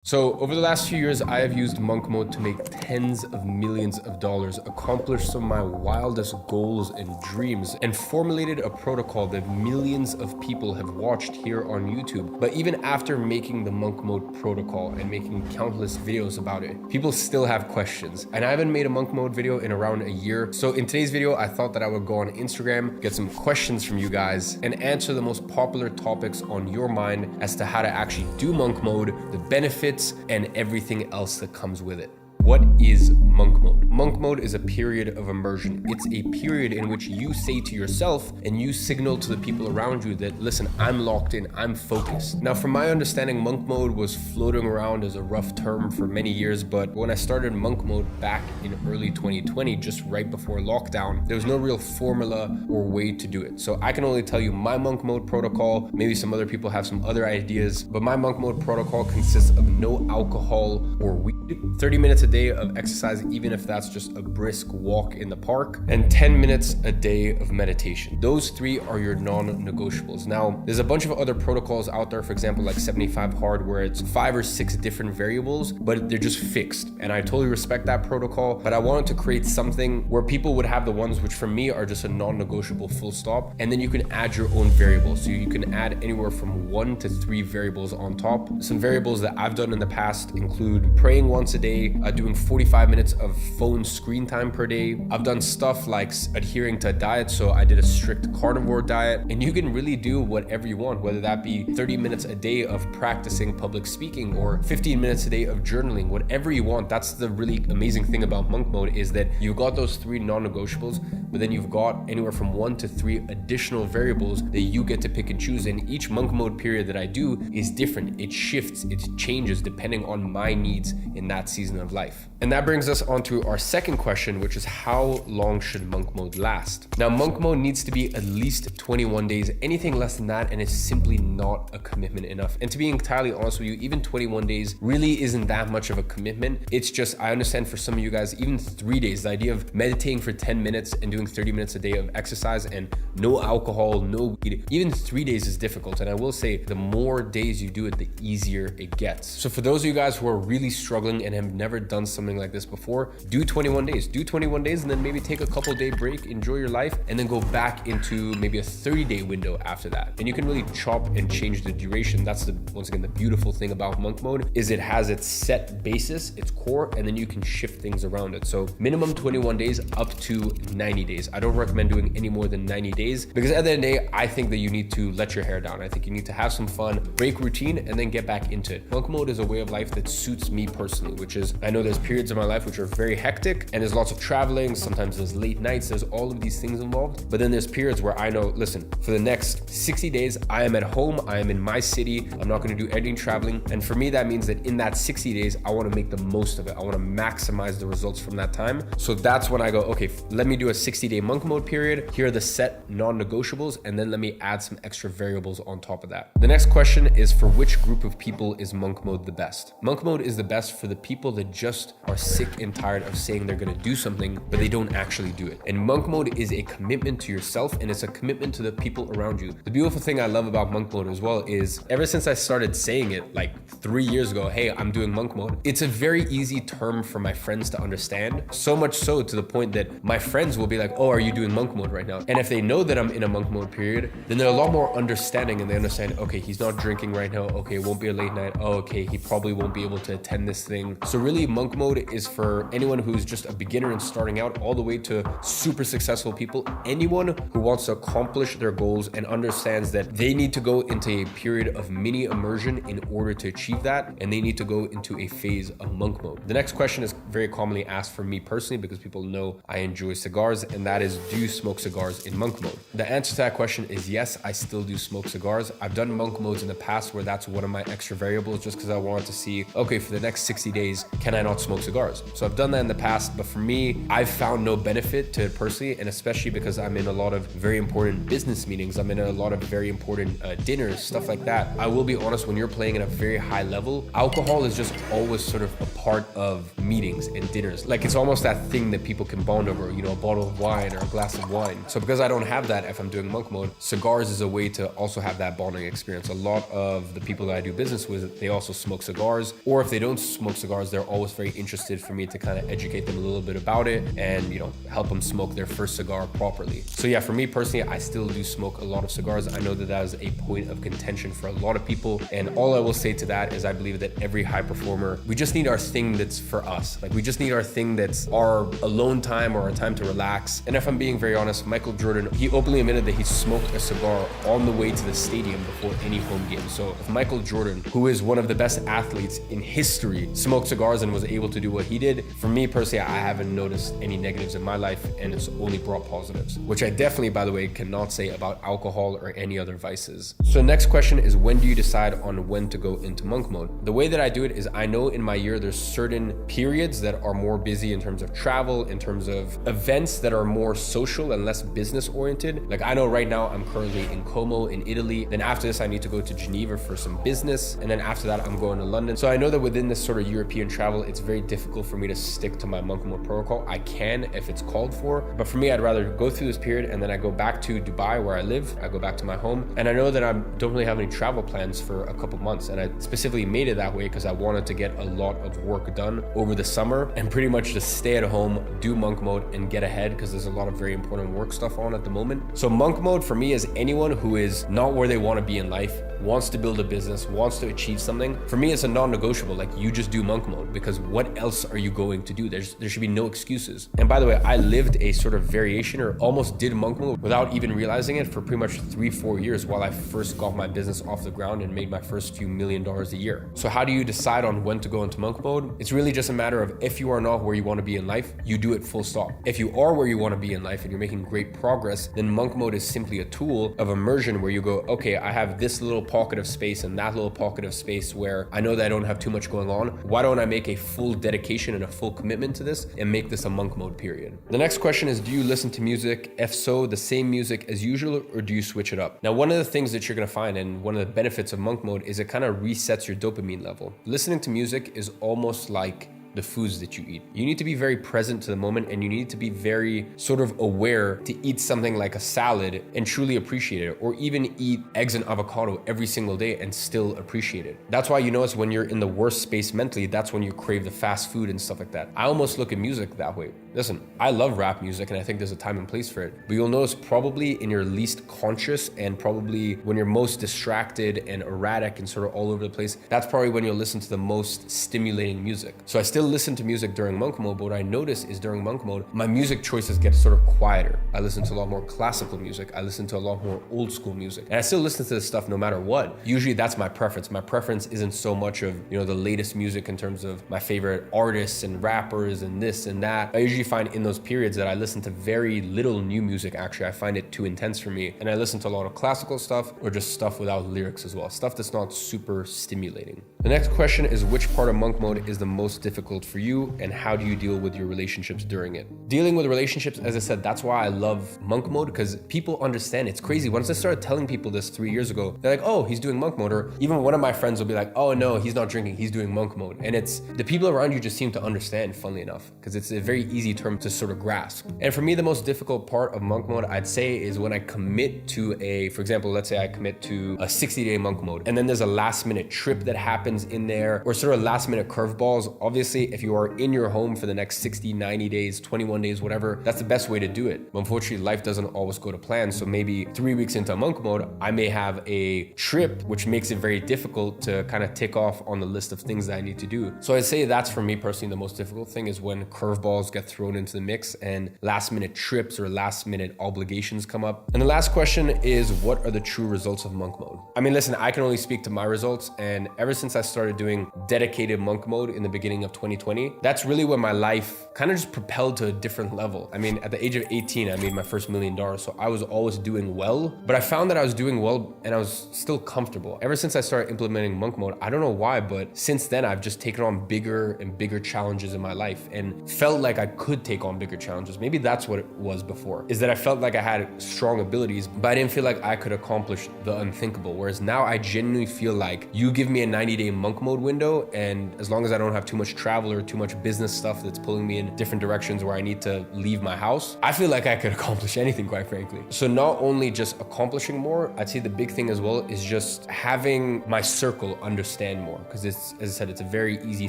So over the last few years, I have used monk mode to make tens of millions of dollars, accomplish some of my wildest goals and dreams, and formulated a protocol that millions of people have watched here on YouTube. But even after making the monk mode protocol and making countless videos about it, people still have questions. And I haven't made a monk mode video in around a year. So in today's video, I thought that I would go on Instagram, get some questions from you guys, and answer the most popular topics on your mind as to how to actually do monk mode, the benefits, and everything else that comes with it. What is monk mode? Monk mode is a period of immersion. It's a period in which you say to yourself and you signal to the people around you that, listen, I'm locked in, I'm focused. Now, from my understanding, monk mode was floating around as a rough term for many years, but when I started monk mode back in early 2020, just right before lockdown, there was no real formula or way to do it. So I can only tell you my monk mode protocol. Maybe some other people have some other ideas, but my monk mode protocol consists of no alcohol or weed, 30 minutes a day of exercise, even if that's just a brisk walk in the park, and 10 minutes a day of meditation. Those three are your non-negotiables. Now, there's a bunch of other protocols out there, for example, like 75 hard, where it's 5 or 6 different variables, but they're just fixed. And I totally respect that protocol, but I wanted to create something where people would have the ones which for me are just a non-negotiable full stop, and then you can add your own variables. So you can add anywhere from 1 to 3 variables on top. Some variables that I've done in the past include praying once a day, doing 45 minutes of phone screen time per day. I've done stuff like adhering to a diet, so I did a strict carnivore diet, and you can really do whatever you want, whether that be 30 minutes a day of practicing public speaking or 15 minutes a day of journaling, whatever you want. That's the really amazing thing about monk mode, is that you've got those 3 non-negotiables, but then you've got anywhere from 1 to 3 additional variables that you get to pick and choose. And each monk mode period that I do is different. It shifts, it changes depending on my needs in that season of life. And that brings us on to our second question, which is how long should monk mode last? Now, monk mode needs to be at least 21 days. Anything less than that, and it's simply not a commitment enough. And to be entirely honest with you, even 21 days really isn't that much of a commitment. It's just, I understand for some of you guys, even 3 days, the idea of meditating for 10 minutes and doing 30 minutes a day of exercise and no alcohol, no weed, even 3 days is difficult. And I will say, the more days you do it, the easier it gets. So for those of you guys who are really struggling and have never done something like this before, do 21 days. Do 21 days and then maybe take a couple day break, enjoy your life, and then go back into maybe a 30-day window after that. And you can really chop and change the duration. That's once again, the beautiful thing about monk mode is it has its set basis, its core, and then you can shift things around it. So minimum 21 days up to 90 days. I don't recommend doing any more than 90 days because at the end of the day, I think that you need to let your hair down. I think you need to have some fun, break routine, and then get back into it. Monk mode is a way of life that suits me personally, which is, I know there's periods of my life which are very hectic and there's lots of traveling, sometimes there's late nights, there's all of these things involved. But then there's periods where I know, listen, for the next 60 days, I am at home, I am in my city, I'm not gonna do any traveling. And for me, that means that in that 60 days, I wanna make the most of it. I wanna maximize the results from that time. So that's when I go, okay, let me do a 60-day monk mode period. Here are the set non-negotiables, and then let me add some extra variables on top of that. The next question is, for which group of people is monk mode the best? Monk mode is the best for the people that just are sick and tired of saying they're gonna do something, but they don't actually do it. And monk mode is a commitment to yourself, and it's a commitment to the people around you. The beautiful thing I love about monk mode as well is, ever since I started saying it like 3 years ago, hey, I'm doing monk mode, it's a very easy term for my friends to understand. So much so to the point that my friends will be like, oh, are you doing monk mode right now? And if they know that I'm in a monk mode period, then they're a lot more understanding, and they understand, okay, he's not drinking right now. Okay, it won't be a late night. Oh, okay, he probably won't be able to attend this thing. So really, monk mode is for anyone who's just a beginner and starting out, all the way to super successful people. Anyone who wants to accomplish their goals and understands that they need to go into a period of mini immersion in order to achieve that, and they need to go into a phase of monk mode. The next question is very commonly asked for me personally because people know I enjoy cigars, and that is, do you smoke cigars in monk mode? The answer to that question is yes, I still do smoke cigars. I've done monk modes in the past where that's one of my extra variables, just because I wanted to see, okay, for the next 60 60 days, can I not smoke cigars? So I've done that in the past, but for me, I've found no benefit to it personally, and especially because I'm in a lot of very important business meetings, I'm in a lot of very important dinners, stuff like that. I will be honest, when you're playing at a very high level, alcohol is just always sort of a part of meetings and dinners. Like it's almost that thing that people can bond over, you know, a bottle of wine or a glass of wine. So because I don't have that if I'm doing monk mode, cigars is a way to also have that bonding experience. A lot of the people that I do business with, they also smoke cigars, or if they don't smoke cigars, they're always very interested for me to kind of educate them a little bit about it and, you know, help them smoke their first cigar properly. So yeah, for me personally, I still do smoke a lot of cigars. I know that that is a point of contention for a lot of people. And all I will say to that is I believe that every high performer, we just need our thing that's for us. Like we just need our thing that's our alone time or our time to relax. And if I'm being very honest, Michael Jordan, he openly admitted that he smoked a cigar on the way to the stadium before any home game. So if Michael Jordan, who is one of the best athletes in history, smoked cigars and was able to do what he did, for me personally, I haven't noticed any negatives in my life, and it's only brought positives, which I definitely, by the way, cannot say about alcohol or any other vices. So next question is, when do you decide on when to go into monk mode? The way that I do it is I know in my year there's certain periods that are more busy in terms of travel, in terms of events that are more social and less business oriented. Like I know right now I'm currently in Como in Italy. Then after this I need to go to Geneva for some business. And then after that I'm going to London. So I know that within this sort of European travel, it's very difficult for me to stick to my monk mode protocol. I can if it's called for, but for me, I'd rather go through this period and then I go back to Dubai where I live. I go back to my home, and I know that I don't really have any travel plans for a couple months. And I specifically made it that way because I wanted to get a lot of work done over the summer and pretty much just stay at home, do monk mode and get ahead, because there's a lot of very important work stuff on at the moment. So monk mode for me is anyone who is not where they want to be in life, wants to build a business, wants to achieve something. For me, it's a non-negotiable. Like you just do monk mode, because what else are you going to do? There should be no excuses. And by the way, I lived a sort of variation or almost did monk mode without even realizing it for pretty much 3-4 years while I first got my business off the ground and made my first few $1 million a year. So how do you decide on when to go into monk mode? It's really just a matter of, if you are not where you want to be in life, you do it full stop. If you are where you want to be in life and you're making great progress, then monk mode is simply a tool of immersion where you go, okay, I have this little pocket of space and that little pocket of space where I know that I don't have too much going on. Why don't I make a full dedication and a full commitment to this and make this a monk mode period? The next question is, do you listen to music? If so, the same music as usual, or do you switch it up? Now, one of the things that you're going to find, and one of the benefits of monk mode, is it kind of resets your dopamine level. Listening to music is almost like the foods that you eat. You need to be very present to the moment, and you need to be very sort of aware to eat something like a salad and truly appreciate it, or even eat eggs and avocado every single day and still appreciate it. That's why you notice when you're in the worst space mentally, that's when you crave the fast food and stuff like that. I almost look at music that way. Listen, I love rap music and I think there's a time and place for it, but you'll notice probably in your least conscious and probably when you're most distracted and erratic and sort of all over the place, that's probably when you'll listen to the most stimulating music. So I still listen to music during monk mode, but what I notice is during monk mode, my music choices get sort of quieter. I listen to a lot more classical music. I listen to a lot more old school music, and I still listen to this stuff no matter what. Usually that's my preference. My preference isn't so much of, you know, the latest music in terms of my favorite artists and rappers and this and that. I usually find in those periods that I listen to very little new music. Actually, I find it too intense for me, and I listen to a lot of classical stuff or just stuff without lyrics as well, stuff that's not super stimulating. The next question is, which part of monk mode is the most difficult for you, and how do you deal with your relationships during it? Dealing with relationships, as I said, that's why I love monk mode, because people understand. It's crazy. Once I started telling people this 3 years ago, they're like, oh, he's doing monk mode, or even one of my friends will be like, oh no, he's not drinking, he's doing monk mode. And it's the people around you just seem to understand, funnily enough, because it's a very easy term to sort of grasp. And for me, the most difficult part of monk mode, I'd say, is when I commit to for example, let's say I commit to a 60-day monk mode, and then there's a last minute trip that happens in there, or sort of last minute curveballs. Obviously, if you are in your home for the next 60, 90 days, 21 days, whatever, that's the best way to do it. But unfortunately, life doesn't always go to plan. So maybe 3 weeks into monk mode, I may have a trip, which makes it very difficult to kind of tick off on the list of things that I need to do. So I'd say that's, for me personally, the most difficult thing, is when curveballs get thrown thrown into the mix and last minute trips or last minute obligations come up. And the last question is, what are the true results of monk mode? I mean, listen, I can only speak to my results, and ever since I started doing dedicated monk mode in the beginning of 2020, that's really when my life kind of just propelled to a different level. I mean, at the age of 18, I made my first $1 million, so I was always doing well, but I found that I was doing well and I was still comfortable. Ever since I started implementing monk mode, I don't know why, but since then I've just taken on bigger and bigger challenges in my life and felt like I could take on bigger challenges. Maybe that's what it was before, is that I felt like I had strong abilities, but I didn't feel like I could accomplish the unthinkable. Whereas now I genuinely feel like you give me a 90-day monk mode window, and as long as I don't have too much travel or too much business stuff that's pulling me in different directions where I need to leave my house, I feel like I could accomplish anything, quite frankly. So not only just accomplishing more, I'd say the big thing as well is just having my circle understand more, because it's, as I said, it's a very easy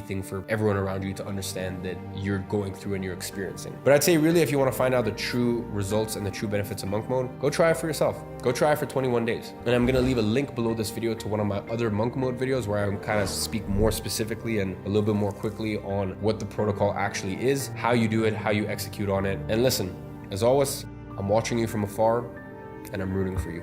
thing for everyone around you to understand that you're going through and you're experiencing. But I'd say really, if you want to find out the true results and the true benefits of monk mode, go try it for yourself. Go try it for 21 days. And I'm going to leave a link below this video to one of my other monk mode videos where I kind of speak more specifically and a little bit more quickly on what the protocol actually is, how you do it, how you execute on it. And listen, as always, I'm watching you from afar and I'm rooting for you.